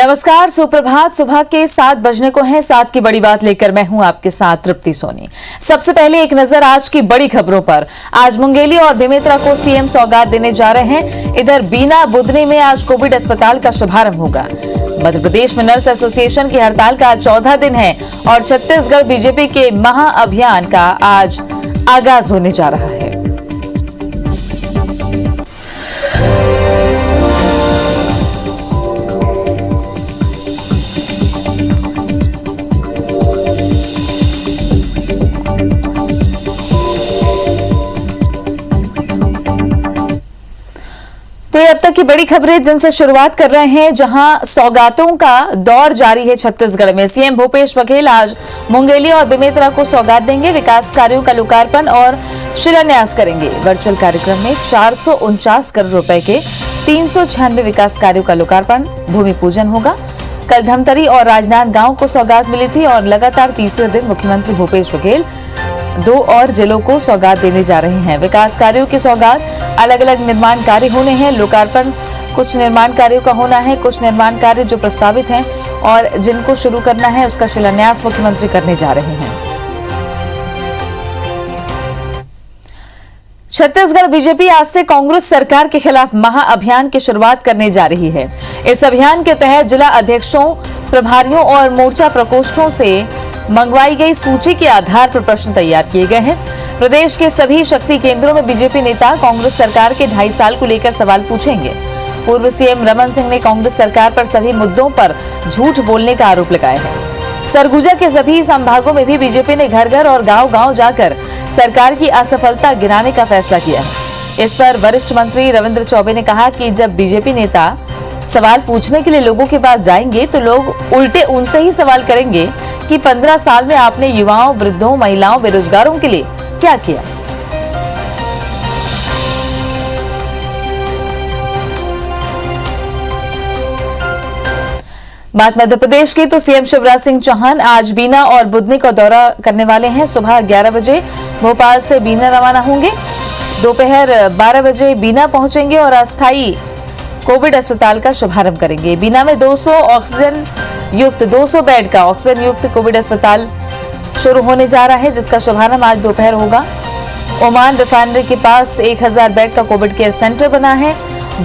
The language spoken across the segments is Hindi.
नमस्कार, सुप्रभात। सुबह के 7 बजने को है। 7 की बड़ी बात लेकर मैं हूं आपके साथ तृप्ति सोनी। सबसे पहले एक नजर आज की बड़ी खबरों पर। आज मुंगेली और बेमेतरा को सीएम सौगात देने जा रहे हैं। इधर बीना बुधनी में आज कोविड अस्पताल का शुभारंभ होगा। मध्य प्रदेश में नर्स एसोसिएशन की हड़ताल का 14 दिन है और छत्तीसगढ़ बीजेपी के महाअभियान का आज आगाज होने जा रहा है। तो ये अब तक की बड़ी खबरें जिनसे शुरुआत कर रहे हैं, जहां सौगातों का दौर जारी है छत्तीसगढ़ में। सीएम भूपेश बघेल आज मुंगेली और बेमेतरा को सौगात देंगे। विकास कार्यों का लोकार्पण और शिलान्यास करेंगे। वर्चुअल कार्यक्रम में 449 करोड़ रुपए के 396 विकास कार्यों का लोकार्पण, भूमि पूजन होगा। कल धमतरी और राजनांदगांव को सौगात मिली थी और लगातार तीसरे दिन मुख्यमंत्री भूपेश बघेल 2 और जिलों को सौगात देने जा रहे हैं। विकास कार्यों की सौगात, अलग अलग निर्माण कार्य होने हैं। लोकार्पण कुछ निर्माण कार्यों का होना है, कुछ निर्माण कार्य जो प्रस्तावित हैं और जिनको शुरू करना है उसका शिलान्यास मुख्यमंत्री करने जा रहे हैं। छत्तीसगढ़ बीजेपी आज से कांग्रेस सरकार के खिलाफ महाअभियान की शुरुआत करने जा रही है। इस अभियान के तहत जिला अध्यक्षों, प्रभारियों और मोर्चा प्रकोष्ठों से मंगवाई गई सूची के आधार पर प्रश्न तैयार किए गए हैं। प्रदेश के सभी शक्ति केंद्रों में बीजेपी नेता कांग्रेस सरकार के 2.5 साल को लेकर सवाल पूछेंगे। पूर्व सीएम रमन सिंह ने कांग्रेस सरकार पर सभी मुद्दों पर झूठ बोलने का आरोप लगाया है। सरगुजा के सभी संभागों में भी बीजेपी ने घर घर और गांव-गांव जाकर सरकार की असफलता गिनाने का फैसला किया है। इस पर वरिष्ठ मंत्री रविंद्र चौबे ने कहा कि जब बीजेपी नेता सवाल पूछने के लिए लोगों के पास जाएंगे तो लोग उल्टे उनसे ही सवाल करेंगे कि 15 साल में आपने युवाओं, वृद्धों, महिलाओं, बेरोजगारों के लिए क्या किया। बात मध्य प्रदेश की, तो सीएम शिवराज सिंह चौहान आज बीना और बुधनी का दौरा करने वाले हैं। सुबह 11 बजे भोपाल से बीना रवाना होंगे। दोपहर 12 बजे बीना पहुंचेंगे और अस्थायी कोविड अस्पताल का शुभारंभ करेंगे। बीना में 200 ऑक्सीजन युक्त 200 बेड का ऑक्सीजन युक्त कोविड अस्पताल शुरू होने जा रहा है, जिसका शुभारंभ आज दोपहर होगा। ओमान रिफाइनरी के पास 1000 बेड का कोविड केयर सेंटर बना है।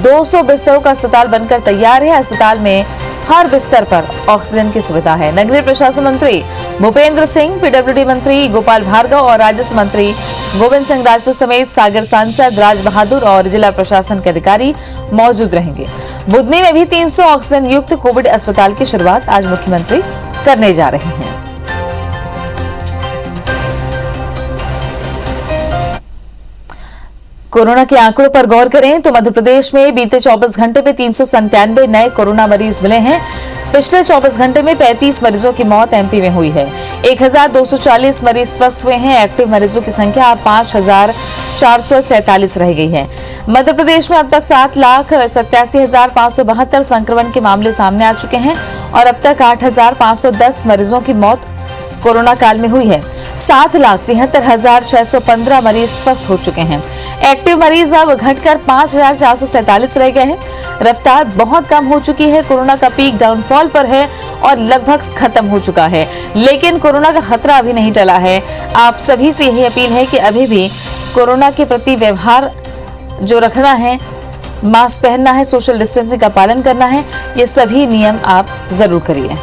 200 बिस्तरों का अस्पताल बनकर तैयार है। अस्पताल में हर बिस्तर पर ऑक्सीजन की सुविधा है। नगरीय प्रशासन मंत्री भूपेंद्र सिंह, पीडब्ल्यूडी मंत्री गोपाल भार्गव और राजस्व मंत्री गोविंद सिंह राजपूत समेत सागर सांसद राज बहादुर और जिला प्रशासन के अधिकारी मौजूद रहेंगे। बुधनी में भी 300 ऑक्सीजन युक्त कोविड अस्पताल की शुरुआत आज मुख्यमंत्री करने जा रहे हैं। कोरोना के आंकड़ों पर गौर करें तो मध्य प्रदेश में बीते 24 घंटे में 397 नए कोरोना मरीज मिले हैं। पिछले 24 घंटे में 35 मरीजों की मौत एमपी में हुई है। 1240 मरीज स्वस्थ हुए हैं। एक्टिव मरीजों की संख्या 5447 रह गई है। मध्य प्रदेश में अब तक 7,87,572 संक्रमण के मामले सामने आ चुके हैं और अब तक 8,510 मरीजों की मौत कोरोना काल में हुई है। 7,73,615 मरीज स्वस्थ हो चुके हैं। एक्टिव मरीज अब घटकर 5,447 रह गए हैं। रफ्तार बहुत कम हो चुकी है। कोरोना का पीक डाउनफॉल पर है और लगभग खत्म हो चुका है, लेकिन कोरोना का खतरा अभी नहीं टला है। आप सभी से यही अपील है कि अभी भी कोरोना के प्रति व्यवहार जो रखना है, मास्क पहनना है, सोशल डिस्टेंसिंग का पालन करना है, ये सभी नियम आप जरूर करिए।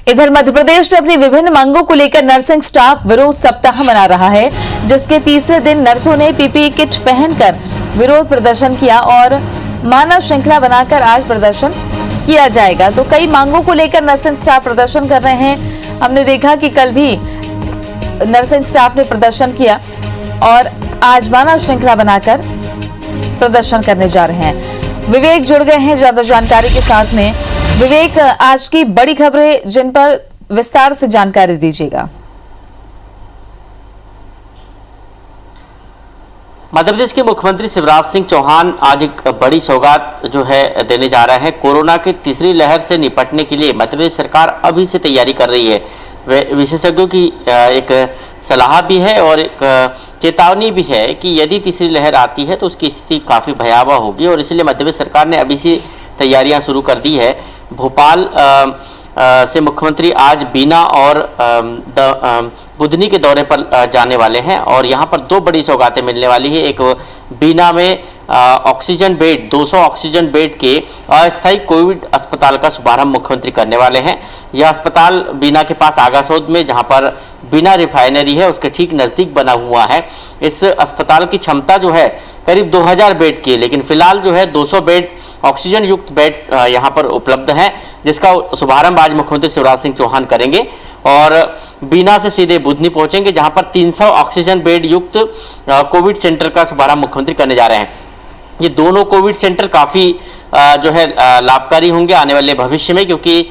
इधर मध्य प्रदेश में अपनी विभिन्न मांगों को लेकर नर्सिंग स्टाफ विरोध सप्ताह मना रहा है, जिसके तीसरे दिन नर्सों ने पीपीई किट पहनकर विरोध प्रदर्शन किया और मानव श्रृंखला बनाकर आज प्रदर्शन किया जाएगा। तो कई मांगों को लेकर नर्सिंग स्टाफ प्रदर्शन कर रहे हैं। हमने देखा कि कल भी नर्सिंग स्टाफ ने प्रदर्शन किया और आज मानव श्रृंखला बनाकर प्रदर्शन करने जा रहे हैं। विवेक जुड़ गए हैं ज्यादा जानकारी के साथ में। विवेक, आज की बड़ी खबरें जिन पर विस्तार से जानकारी दीजिएगा। मध्य प्रदेश के मुख्यमंत्री शिवराज सिंह चौहान आज एक बड़ी सौगात जो है देने जा रहे हैं। कोरोना की तीसरी लहर से निपटने के लिए मध्य प्रदेश सरकार अभी से तैयारी कर रही है। विशेषज्ञों की एक सलाह भी है और एक चेतावनी भी है कि यदि तीसरी लहर आती है तो उसकी स्थिति काफ़ी भयावह होगी और इसलिए मध्य प्रदेश सरकार ने अभी से तैयारियां शुरू कर दी है। भोपाल से मुख्यमंत्री आज बीना और बुधनी के दौरे पर जाने वाले हैं और यहाँ पर दो बड़ी सौगातें मिलने वाली है। एक बीना में ऑक्सीजन बेड 200 ऑक्सीजन बेड के अस्थायी कोविड अस्पताल का शुभारंभ मुख्यमंत्री करने वाले हैं। यह अस्पताल बीना के पास आगासोद में, जहां पर बीना रिफाइनरी है, उसके ठीक नज़दीक बना हुआ है। इस अस्पताल की क्षमता जो है करीब 2000 बेड की है, लेकिन फिलहाल जो है 200 बेड ऑक्सीजन युक्त बेड यहाँ पर उपलब्ध हैं, जिसका शुभारंभ आज मुख्यमंत्री शिवराज सिंह चौहान करेंगे और बीना से सीधे बुधनी पहुंचेंगे, जहां पर 300 ऑक्सीजन बेड युक्त कोविड सेंटर का शुभारंभ मुख्यमंत्री करने जा रहे हैं। ये दोनों कोविड सेंटर काफ़ी जो है लाभकारी होंगे आने वाले भविष्य में, क्योंकि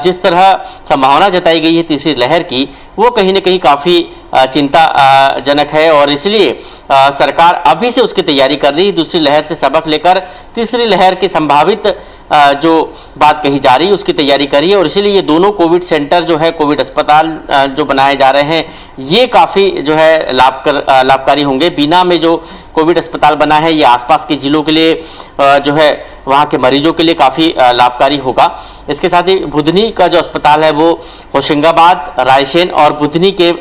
जिस तरह संभावना जताई गई है तीसरी लहर की, वो कहीं ना कहीं काफ़ी चिंताजनक है और इसलिए सरकार अभी से उसकी तैयारी कर रही है। दूसरी लहर से सबक लेकर तीसरी लहर की संभावित जो बात कही जा रही है उसकी तैयारी कर रही है और इसीलिए ये दोनों कोविड सेंटर जो है, कोविड अस्पताल जो बनाए जा रहे हैं, ये काफ़ी जो है लाभकारी होंगे। बीना में जो कोविड अस्पताल बना है ये आसपास के जिलों के लिए जो है वहाँ के मरीजों के लिए काफ़ी लाभकारी होगा। इसके साथ ही बुधनी का जो अस्पताल है वो होशंगाबाद, रायसेन और बुधनी के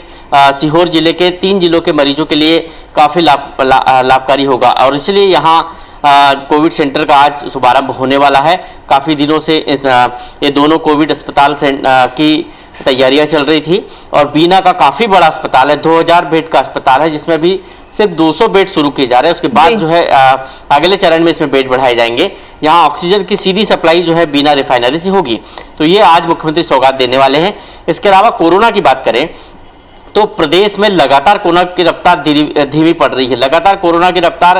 सीहोर जिले के 3 जिलों के मरीजों के लिए काफ़ी लाभकारी होगा और इसलिए यहाँ कोविड सेंटर का आज शुभारंभ होने वाला है। काफ़ी दिनों से ये दोनों कोविड अस्पताल की तैयारियां चल रही थी और बीना का काफ़ी बड़ा अस्पताल है, 2000 बेड का अस्पताल है, जिसमें भी सिर्फ 200 बेड शुरू किए जा रहे हैं। उसके बाद जो है अगले चरण में इसमें बेड बढ़ाए जाएंगे। यहाँ ऑक्सीजन की सीधी सप्लाई जो है बीना रिफाइनरी से होगी, तो ये आज मुख्यमंत्री सौगात देने वाले हैं। इसके अलावा कोरोना की बात करें तो प्रदेश में लगातार कोरोना की रफ्तार धीमी पड़ रही है, लगातार कोरोना की रफ्तार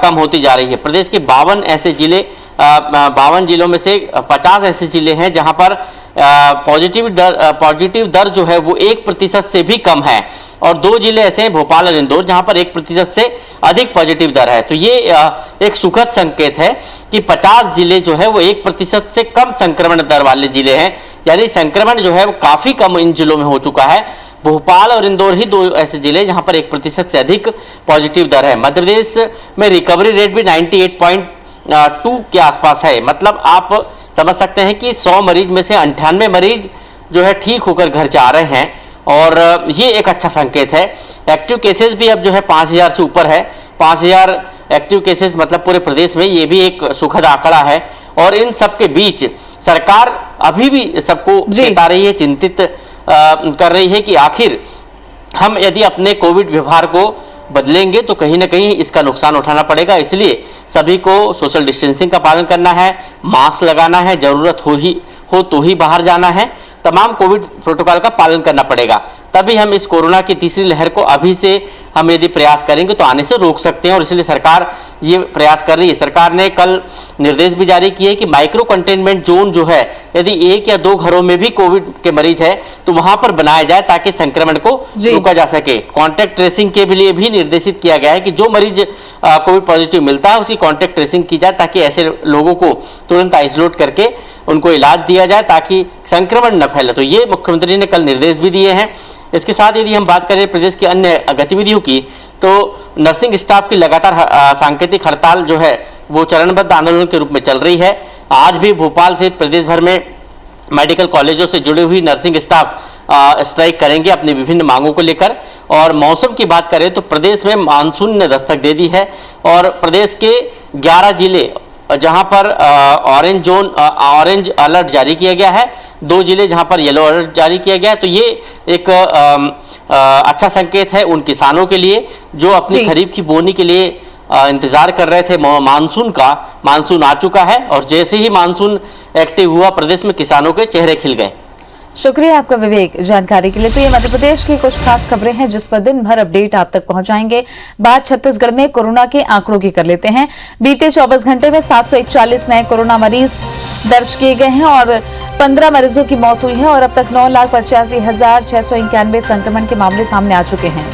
कम होती जा रही है। प्रदेश के 52 ऐसे जिले 52 जिलों में से 50 ऐसे जिले हैं जहां पर पॉजिटिव दर जो है वो 1% से भी कम है और 2 जिले ऐसे हैं, भोपाल और इंदौर, जहां पर 1% से अधिक पॉजिटिव दर है। तो ये एक सुखद संकेत है कि 50 जिले जो है वो 1% से कम संक्रमण दर वाले जिले हैं, यानी संक्रमण जो है वो काफ़ी कम इन जिलों में हो चुका है। भोपाल और इंदौर ही 2 ऐसे जिले जहां पर 1% से अधिक पॉजिटिव दर है। मध्य प्रदेश में रिकवरी रेट भी 98.2 के आसपास है। मतलब आप समझ सकते हैं कि 100 मरीज में से 98 मरीज जो है ठीक होकर घर जा रहे हैं और ये एक अच्छा संकेत है। एक्टिव केसेस भी अब जो है 5000 से ऊपर है, 5000 एक्टिव केसेस मतलब पूरे प्रदेश में, ये भी एक सुखद आंकड़ा है। और इन सब के बीच सरकार अभी भी सबको चेता रही है, चिंतित कर रही है कि आखिर हम यदि अपने कोविड व्यवहार को बदलेंगे तो कहीं ना कहीं इसका नुकसान उठाना पड़ेगा। इसलिए सभी को सोशल डिस्टेंसिंग का पालन करना है, मास्क लगाना है, ज़रूरत हो तो ही बाहर जाना है, तमाम कोविड प्रोटोकॉल का पालन करना पड़ेगा। तभी हम इस कोरोना की तीसरी लहर को अभी से हम यदि प्रयास करेंगे तो आने से रोक सकते हैं और इसलिए सरकार ये प्रयास कर रही है। सरकार ने कल निर्देश भी जारी किए कि माइक्रो कंटेनमेंट जोन जो है, यदि 1 या 2 घरों में भी कोविड के मरीज है तो वहां पर बनाया जाए ताकि संक्रमण को रोका जा सके। कॉन्टैक्ट ट्रेसिंग के लिए भी निर्देशित किया गया है कि जो मरीज कोविड पॉजिटिव मिलता है उसकी कॉन्टैक्ट ट्रेसिंग की जाए ताकि ऐसे लोगों को तुरंत आइसोलेट करके उनको इलाज दिया जाए ताकि संक्रमण न फैले। तो ये मुख्यमंत्री ने कल निर्देश भी दिए हैं। इसके साथ यदि हम बात करें प्रदेश की अन्य गतिविधियों की, तो नर्सिंग स्टाफ की लगातार सांकेतिक हड़ताल जो है वो चरणबद्ध आंदोलन के रूप में चल रही है। आज भी भोपाल सहित प्रदेश भर में मेडिकल कॉलेजों से जुड़े हुई नर्सिंग स्टाफ स्ट्राइक करेंगे अपनी विभिन्न मांगों को लेकर। और मौसम की बात करें तो प्रदेश में मानसून ने दस्तक दे दी है और प्रदेश के 11 जिले जहां पर ऑरेंज अलर्ट जारी किया गया है, 2 जिले जहां पर येलो अलर्ट जारी किया गया है। तो ये एक अच्छा संकेत है उन किसानों के लिए जो अपनी खरीफ की बोनी के लिए इंतजार कर रहे थे मानसून का। मानसून आ चुका है और जैसे ही मानसून एक्टिव हुआ प्रदेश में किसानों के चेहरे खिल गए। शुक्रिया आपका विवेक जानकारी के लिए। तो ये मध्य प्रदेश की कुछ खास खबरें हैं जिस पर दिन भर अपडेट आप तक पहुंचाएंगे। बात छत्तीसगढ़ में कोरोना के आंकड़ों की कर लेते हैं। बीते 24 घंटे में 741 नए कोरोना मरीज दर्ज किए गए हैं और 15 मरीजों की मौत हुई है और अब तक 9,85,691 संक्रमण के मामले सामने आ चुके हैं।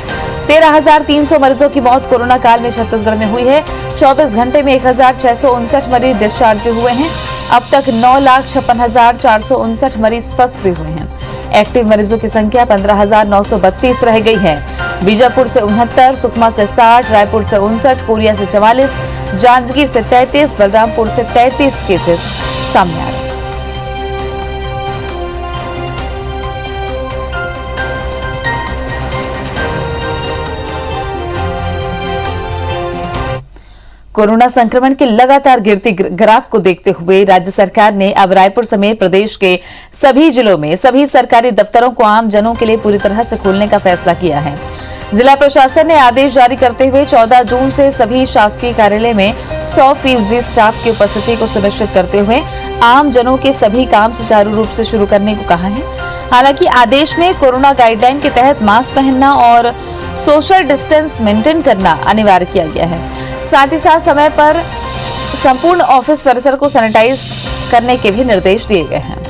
13,300 मरीजों की मौत कोरोना काल में छत्तीसगढ़ में हुई है। 24 घंटे में 1,659 मरीज डिस्चार्ज भी हुए हैं। अब तक 9,56,459 मरीज स्वस्थ भी हुए हैं। एक्टिव मरीजों की संख्या 15,932 रह गई है। बीजापुर से 69, सुकमा से 60, रायपुर से 59, कोरिया से 44, जांजगीर से 33, बलरामपुर से 33 केसेस सामने आ रहे हैं। कोरोना संक्रमण के लगातार गिरती ग्राफ को देखते हुए राज्य सरकार ने अब रायपुर समेत प्रदेश के सभी जिलों में सभी सरकारी दफ्तरों को आम जनों के लिए पूरी तरह से खोलने का फैसला किया है। जिला प्रशासन ने आदेश जारी करते हुए 14 जून से सभी शासकीय कार्यालय में 100% स्टाफ की उपस्थिति को सुनिश्चित करते हुए आम जनों के सभी काम सुचारू रूप से शुरू करने को कहा है। हालांकि आदेश में कोरोना गाइडलाइन के तहत मास्क पहनना और सोशल डिस्टेंस मेंटेन करना अनिवार्य किया गया है। साथ ही साथ समय पर संपूर्ण ऑफिस परिसर को सैनिटाइज करने के भी निर्देश दिए गए हैं।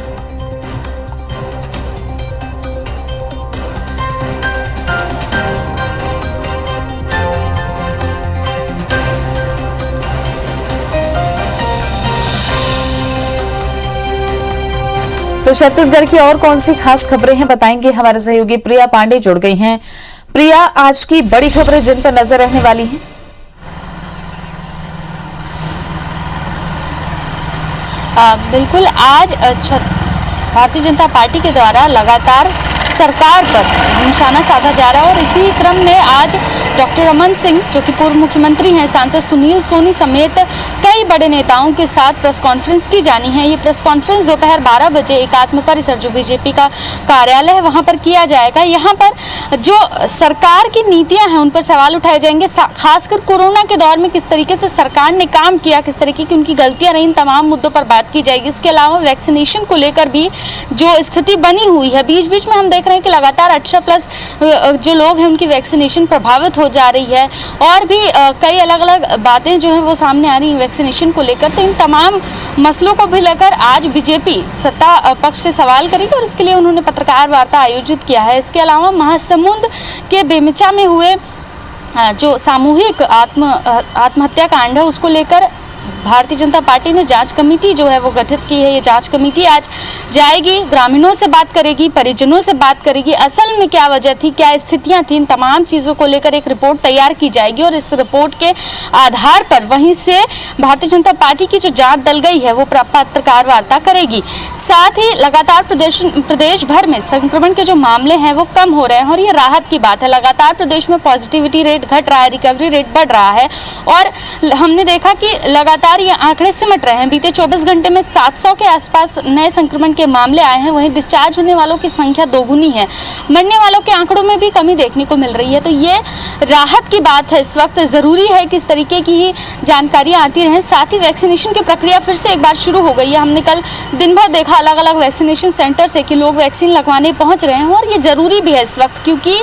तो छत्तीसगढ़ की और कौन सी खास खबरें हैं बताएंगे हमारे सहयोगी प्रिया पांडे जुड़ गई हैं। प्रिया, आज की बड़ी खबरें जिन पर नजर रहने वाली हैं। बिल्कुल, आज भारतीय जनता पार्टी के द्वारा लगातार सरकार पर निशाना साधा जा रहा है और इसी क्रम में आज डॉक्टर रमन सिंह, जो कि पूर्व मुख्यमंत्री हैं, सांसद सुनील सोनी समेत कई बड़े नेताओं के साथ प्रेस कॉन्फ्रेंस की जानी है। ये प्रेस कॉन्फ्रेंस दोपहर 12 बजे एकात्म परिसर, जो बीजेपी का कार्यालय है, वहां पर किया जाएगा। यहाँ पर जो सरकार की नीतियां हैं उन पर सवाल उठाए जाएंगे, खासकर कोरोना के दौर में किस तरीके से सरकार ने काम किया, किस तरीके की उनकी गलतियां रही, इन तमाम मुद्दों पर बात की जाएगी। इसके अलावा वैक्सीनेशन को लेकर भी जो स्थिति बनी हुई है, बीच बीच में हम देख रहे हैं कि लगातार 18+ जो लोग हैं उनकी वैक्सीनेशन प्रभावित हो जा रही है और भी कई अलग अलग बातें जो हैं वो सामने आ रही हैं वैक्सीनेशन को लेकर। तो इन तमाम मसलों को भी लेकर आज बीजेपी सत्ता पक्ष से सवाल करेगी और इसके लिए उन्होंने पत्रकार वार्ता आयोजित किया है। इसके अलावा महासमुंद के बेमिचा में हुए जो सामूहिक आत्महत्या कांड है उसको लेकर भारतीय जनता पार्टी ने जांच कमेटी जो है वो गठित की है। ये जांच कमेटी आज जाएगी, ग्रामीणों से बात करेगी, परिजनों से बात करेगी, असल में क्या वजह थी, क्या स्थितियां थी, इन तमाम चीज़ों को लेकर एक रिपोर्ट तैयार की जाएगी और इस रिपोर्ट के आधार पर वहीं से भारतीय जनता पार्टी की जो जांच दल गई है वो पत्रकार वार्ता करेगी। साथ ही लगातार प्रदेश भर में संक्रमण के जो मामले हैं वो कम हो रहे हैं और ये राहत की बात है। लगातार प्रदेश में पॉजिटिविटी रेट घट रहा है, रिकवरी रेट बढ़ रहा है और हमने देखा कि लगातार ये आंकड़े सिमट रहे हैं। बीते 24 घंटे में 700 के आसपास नए संक्रमण के मामले आए हैं। वहीं डिस्चार्ज होने वालों की संख्या दोगुनी है, मरने वालों के आंकड़ों में भी कमी देखने को मिल रही है। तो ये राहत की बात है। इस वक्त ज़रूरी है कि इस तरीके की ही जानकारियाँ आती रहें। साथ ही वैक्सीनेशन की प्रक्रिया फिर से एक बार शुरू हो गई है। हमने कल दिन भर देखा अलग अलग वैक्सीनेशन सेंटर से कि लोग वैक्सीन लगवाने पहुँच रहे हैं और ये ज़रूरी भी है इस वक्त, क्योंकि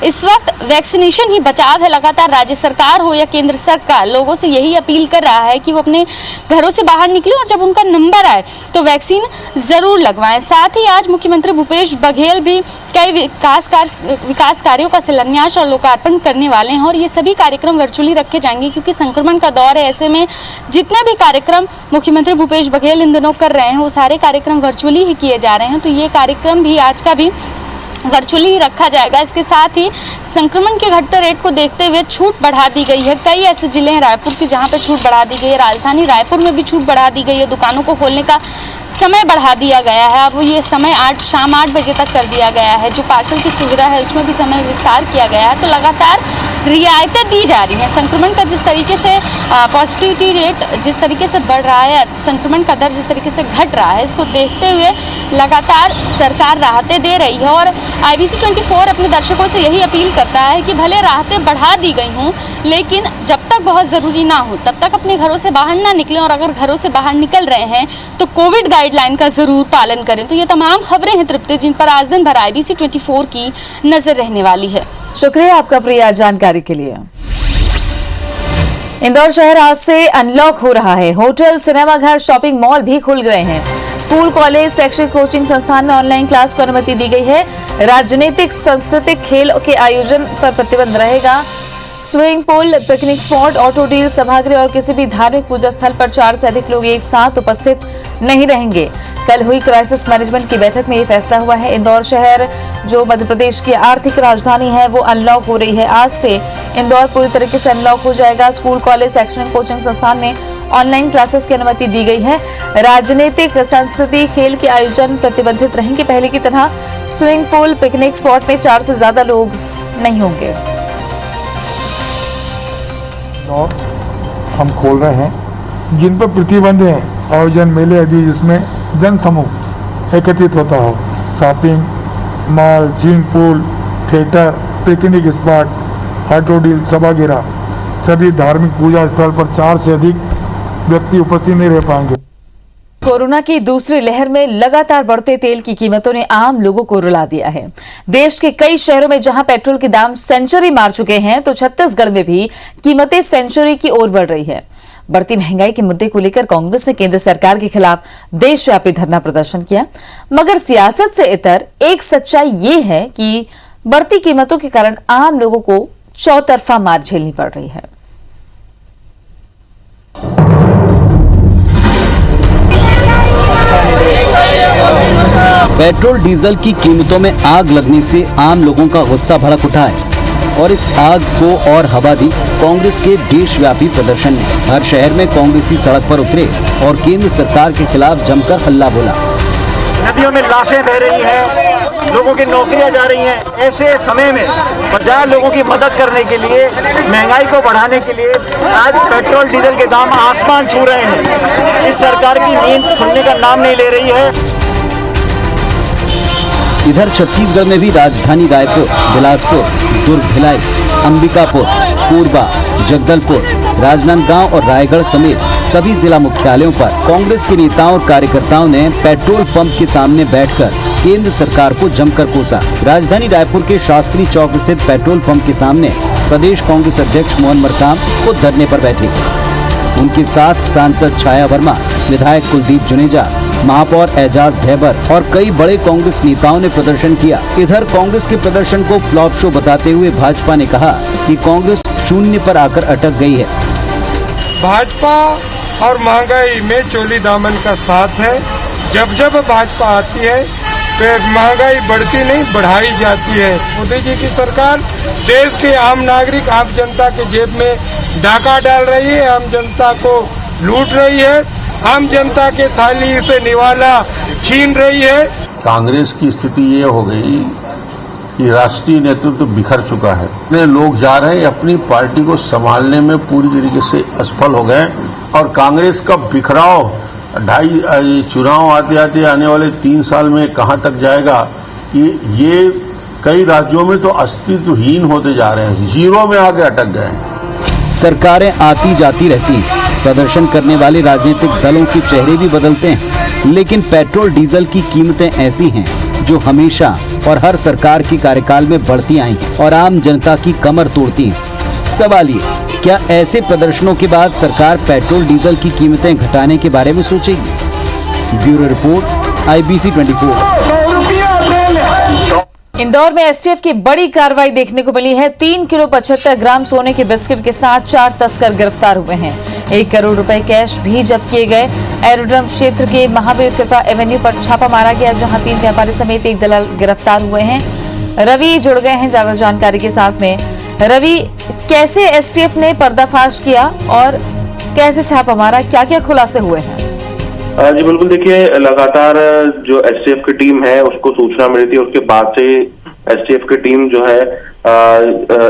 इस वक्त वैक्सीनेशन ही बचाव है। लगातार राज्य सरकार हो या केंद्र सरकार लोगों से यही अपील कर रहा है कि वो अपने घरों से बाहर निकले और जब उनका नंबर आए तो वैक्सीन जरूर लगवाएं। साथ ही आज मुख्यमंत्री भूपेश बघेल भी कई विकास कार्यों का शिलान्यास और लोकार्पण करने वाले हैं और ये सभी कार्यक्रम वर्चुअली रखे जाएंगे क्योंकि संक्रमण का दौर है। ऐसे में जितने भी कार्यक्रम मुख्यमंत्री भूपेश बघेल इन दिनों कर रहे हैं वो सारे कार्यक्रम वर्चुअली ही किए जा रहे हैं। तो ये कार्यक्रम भी आज का भी वर्चुअली ही रखा जाएगा। इसके साथ ही संक्रमण के घटते रेट को देखते हुए छूट बढ़ा दी गई है। कई ऐसे जिले हैं रायपुर के जहां पे छूट बढ़ा दी गई है। राजधानी रायपुर में भी छूट बढ़ा दी गई है। दुकानों को खोलने का समय बढ़ा दिया गया है। अब ये समय शाम 8 बजे तक कर दिया गया है। जो पार्सल की सुविधा है उसमें भी समय विस्तार किया गया है। तो लगातार रियायतें दी जा रही हैं। संक्रमण का जिस तरीके से पॉजिटिविटी रेट जिस तरीके से बढ़ रहा है, संक्रमण का दर जिस तरीके से घट रहा है, इसको देखते हुए लगातार सरकार राहतें दे रही है। और IBC 24 अपने दर्शकों से यही अपील करता है कि भले राहतें बढ़ा दी गई हों, लेकिन जब तक बहुत ज़रूरी ना हो तब तक अपने घरों से बाहर ना निकलें और अगर घरों से बाहर निकल रहे हैं तो कोविड गाइडलाइन का ज़रूर पालन करें। तो ये तमाम खबरें हैं तृप्ति, जिन पर आज दिन भर IBC 24 की नज़र रहने वाली है। शुक्रिया आपका प्रिया जानकारी के लिए। इंदौर शहर आज से अनलॉक हो रहा है। होटल, सिनेमाघर, शॉपिंग मॉल भी खुल गए हैं। स्कूल, कॉलेज, शैक्षिक कोचिंग संस्थान में ऑनलाइन क्लास को अनुमति दी गई है। राजनीतिक, सांस्कृतिक, खेल के आयोजन पर प्रतिबंध रहेगा। Swimming pool, picnic spot, auto deal, सभागृह और किसी भी धार्मिक पूजा स्थल पर 4 से अधिक लोग एक साथ उपस्थित नहीं रहेंगे। कल हुई क्राइसिस मैनेजमेंट की बैठक में ये फैसला हुआ है। इंदौर शहर जो मध्य प्रदेश की आर्थिक राजधानी है वो अनलॉक हो रही है। आज से इंदौर पूरी तरीके से अनलॉक हो जाएगा। स्कूल, कॉलेज, शैक्षणिक कोचिंग संस्थान में ऑनलाइन क्लासेस की अनुमति दी गई है। राजनीतिक, संस्कृति, खेल के आयोजन प्रतिबंधित रहेंगे। पहले की तरह स्विमिंग पूल, पिकनिक स्पॉट में 4 से ज्यादा लोग नहीं होंगे। और हम खोल रहे हैं जिन पर प्रतिबंध है आयोजन, मेले आदि जिसमें जन समूह एकत्रित होता हो, shopping mall, swimming pool, theatre, picnic spot, auto deal, सभागृह, सभी धार्मिक पूजा स्थल पर 4 से अधिक व्यक्ति उपस्थित नहीं रह पाएंगे। कोरोना की दूसरी लहर में लगातार बढ़ते तेल की कीमतों ने आम लोगों को रुला दिया है। देश के कई शहरों में जहां पेट्रोल के दाम सेंचुरी मार चुके हैं, तो छत्तीसगढ़ में भी कीमतें सेंचुरी की ओर बढ़ रही है। बढ़ती महंगाई के मुद्दे को लेकर कांग्रेस ने केंद्र सरकार के खिलाफ देशव्यापी धरना प्रदर्शन किया। मगर सियासत से इतर एक सच्चाई ये है कि बढ़ती कीमतों के कारण आम लोगों को चौतरफा मार झेलनी पड़ रही है। पेट्रोल डीजल की कीमतों में आग लगने से आम लोगों का गुस्सा भड़क उठा है और इस आग को और हवा दी कांग्रेस के देशव्यापी प्रदर्शन ने। हर शहर में कांग्रेसी सड़क पर उतरे और केंद्र सरकार के खिलाफ जमकर हल्ला बोला। नदियों में लाशें बह रही हैं, लोगों की नौकरियां जा रही हैं। ऐसे समय में बजाय लोगों की मदद करने के लिए, महंगाई को बढ़ाने के लिए आज पेट्रोल डीजल के दाम आसमान छू रहे हैं। इस सरकार की नींद खुलने का नाम नहीं ले रही है। इधर छत्तीसगढ़ में भी राजधानी रायपुर, बिलासपुर, दुर्ग, भिलाई, अंबिकापुर, कोरबा, जगदलपुर, राजनांदगांव और रायगढ़ समेत सभी जिला मुख्यालयों पर कांग्रेस के नेताओं और कार्यकर्ताओं ने पेट्रोल पंप के सामने बैठकर केंद्र सरकार को जमकर कोसा। राजधानी रायपुर के शास्त्री चौक स्थित पेट्रोल पंप के सामने प्रदेश कांग्रेस अध्यक्ष मोहन मरकाम खुद धरने पर बैठे। उनके साथ सांसद छाया वर्मा, विधायक कुलदीप जुनेजा, महापौर एजाज ढेबर और कई बड़े कांग्रेस नेताओं ने प्रदर्शन किया। इधर कांग्रेस के प्रदर्शन को फ्लॉप शो बताते हुए भाजपा ने कहा कि कांग्रेस शून्य पर आकर अटक गई है। भाजपा और महंगाई में चोली दामन का साथ है। जब जब भाजपा आती है तो महंगाई बढ़ती नहीं, बढ़ाई जाती है। मोदी जी की सरकार देश के आम नागरिक, आम जनता के जेब में डाका डाल रही है, आम जनता को लूट रही है, आम जनता के थाली से निवाला छीन रही है। कांग्रेस की स्थिति ये हो गई कि राष्ट्रीय नेतृत्व बिखर चुका है। इतने लोग जा रहे हैं, अपनी पार्टी को संभालने में पूरी तरीके से असफल हो गए और कांग्रेस का बिखराव चुनाव आते आते आने वाले 3 साल में कहां तक जाएगा कि ये कई राज्यों में तो अस्तित्वहीन होते जा रहे हैं, जीरो में आके अटक गए हैं। सरकारें आती जाती रहती हैं, प्रदर्शन करने वाले राजनीतिक दलों के चेहरे भी बदलते हैं, लेकिन पेट्रोल डीजल की कीमतें ऐसी हैं जो हमेशा और हर सरकार के कार्यकाल में बढ़ती आई और आम जनता की कमर तोड़ती हैं। सवाल ये, क्या ऐसे प्रदर्शनों के बाद सरकार पेट्रोल डीजल की कीमतें घटाने के बारे में सोचेगी? Bureau report, IBC 24। इंदौर में एसटीएफ की बड़ी कार्रवाई देखने को मिली है। 3 किलो 75 ग्राम सोने के बिस्किट के साथ 4 तस्कर गिरफ्तार हुए हैं। 1 करोड़ रुपए कैश भी जब्त किए गए। एरोड्रम क्षेत्र के महावीर कृपा एवेन्यू पर छापा मारा गया, जहां 3 व्यापारी समेत 1 दलाल गिरफ्तार हुए हैं। रवि जुड़ गए हैं ज्यादा जानकारी के साथ में। रवि, कैसे एसटीएफ ने पर्दाफाश किया और कैसे छापा मारा, क्या क्या खुलासे हुए हैं? जी बिल्कुल, देखिए लगातार जो एसटीएफ की टीम है उसको सूचना मिली थी। उसके बाद से एसटीएफ की टीम जो है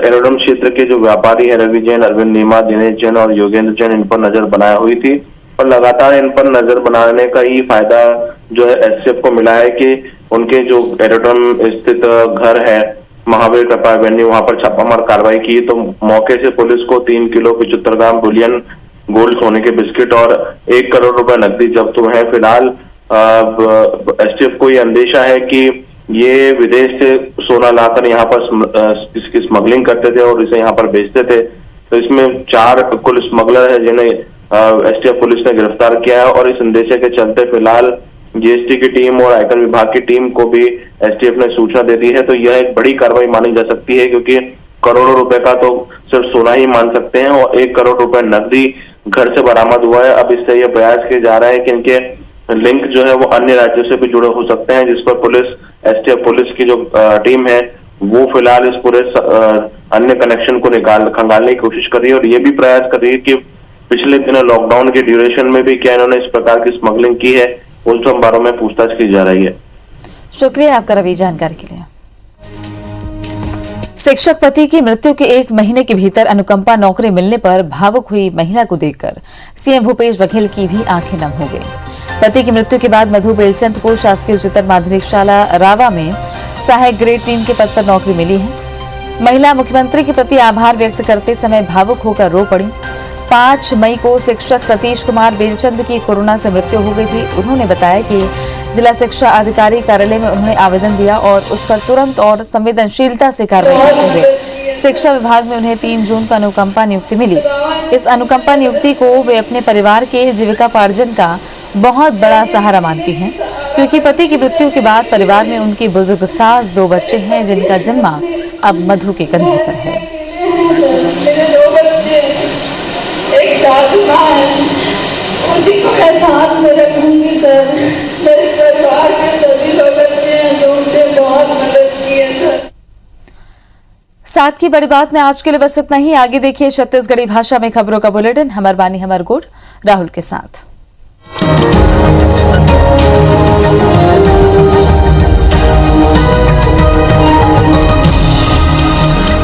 एरोड्रम क्षेत्र के जो व्यापारी है रवि जैन, अरविंद नीमा, दिनेश जैन और योगेंद्र जैन, इन पर नजर बनाया हुई थी और लगातार इन पर नजर बनाने का ही फायदा जो है एसटीएफ को मिला है कि उनके जो एरोड्रम स्थित घर है महावीर कृपा एवेन्यू, वहां पर छापामार कार्रवाई की तो मौके से पुलिस को 3 किलो 75 ग्राम बुलियन गोल्ड सोने के बिस्किट और 1 करोड़ रुपए नकदी जब्त हुए हैं। फिलहाल एसटीएफ को ये अंदेशा है कि ये विदेश से सोना लाकर यहाँ पर इसकी स्मगलिंग करते थे और इसे यहाँ पर बेचते थे। तो इसमें 4 कुल स्मगलर है जिन्हें एसटीएफ पुलिस ने गिरफ्तार किया है और इस अंदेशे के चलते फिलहाल जीएसटी की टीम और आयकर विभाग की टीम को भी एसटीएफ ने सूचना दे दी है। तो यह एक बड़ी कार्रवाई मानी जा सकती है क्योंकि करोड़ों रुपए का तो सिर्फ सोना ही मान सकते हैं, और 1 करोड़ रुपए नकदी घर से बरामद हुआ है। अब इससे यह प्रयास किए जा रहा है कि इनके लिंक जो है वो अन्य राज्यों से भी जुड़े हो सकते हैं, जिस पर पुलिस, एसटीएफ पुलिस की जो टीम है वो फिलहाल इस पूरे अन्य कनेक्शन को खंगालने की कोशिश कर रही है, और ये भी प्रयास कर रही है कि पिछले दिनों लॉकडाउन के ड्यूरेशन में भी क्या इन्होंने इस प्रकार की स्मगलिंग की है, उन सब बारों में पूछताछ की जा रही है। शुक्रिया आपका रवि जानकारी के लिए। शिक्षक पति की मृत्यु के 1 महीने के भीतर अनुकंपा नौकरी मिलने पर भावुक हुई महिला को देखकर सीएम भूपेश बघेल की भी आंखें नम हो गई। पति की मृत्यु के बाद मधु बेलचंद को शासकीय उच्चतर माध्यमिक शाला रावा में सहायक ग्रेड 3 के पद पर नौकरी मिली है। महिला मुख्यमंत्री के प्रति आभार व्यक्त करते समय भावुक होकर रो पड़ी। 5 मई को शिक्षक सतीश कुमार बेलचंद की कोरोना से मृत्यु हो गई थी। उन्होंने बताया कि जिला शिक्षा अधिकारी कार्यालय में उन्होंने आवेदन दिया और उस पर तुरंत और संवेदनशीलता से कार्रवाई की गई। शिक्षा विभाग में उन्हें 3 जून को अनुकंपा नियुक्ति मिली। इस अनुकंपा नियुक्ति को वे अपने परिवार के जीविकापार्जन का बहुत बड़ा सहारा मानती हैं, क्योंकि पति की मृत्यु के बाद परिवार में उनकी बुजुर्ग सास, 2 बच्चे हैं, जिनका जिम्मा अब मधु के कंधे पर है। मेरे 2 बच्चे, एक सासू माँ है, उसी को मैं साथ में रखूंगी सर। मेरे परिवार के सभी लोग बच्चे हैं जो उनसे बहुत मदद की है सर। साथ की बड़ी बात में आज के लिए बस इतना ही। आगे देखिए छत्तीसगढ़ी भाषा में खबरों का बुलेटिन। हमर बानी हमर गुड़ राहुल के साथ।